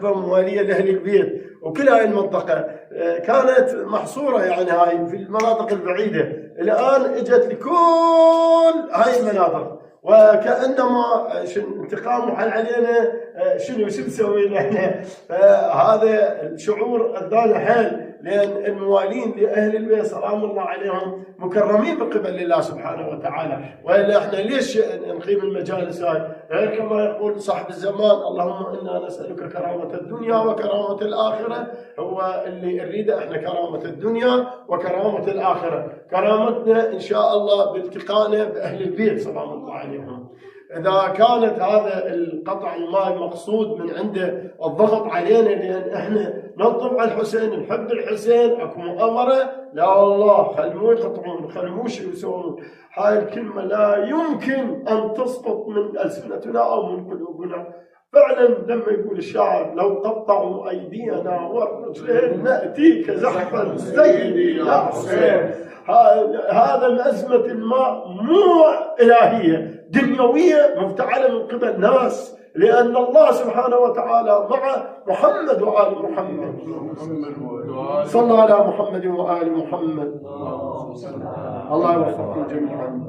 موالية لأهل البيت، وكل هاي المنطقة كانت محصورة يعني هاي في المناطق البعيدة، الآن اجت لكل هاي المناطق، وكأنما انتقام محل علينا شو نسوي نحن. فهذا الشعور ادانا حيل، لأن الموالين لأهل البيت سلام الله عليهم مكرمين من قبل الله سبحانه وتعالى. وإلا احنا ليش نقيم المجالس هاي؟ كما يقول صاحب الزمان: اللهم إنا نسألك كرامة الدنيا وكرامة الآخرة. هو اللي نريده احنا كرامة الدنيا وكرامة الآخرة. كرامتنا إن شاء الله بالتقائنا بأهل البيت سلام الله عليهم. إذا كانت هذا القطع الماء مقصود من عنده الضغط علينا لأن إحنا نطلب على الحسين، نحب الحسين، أكو مؤامرة، لا والله خلمو يقطعون، خلمو شو يسوون. هاي الكلمة لا يمكن أن تسقط من ألسنتنا أو من قلوبنا. فعلا لما يقول الشاعر: لو قطعوا أيدينا والرجلين نأتيك زحفا سيدي يا حسين. هذا الأزمة الماء مو إلهية، دنيوية مفتعلة من قبل ناس، لأن الله سبحانه وتعالى مع محمد وآل محمد. صلى على محمد وآل محمد. الله يوفقكم جميعا.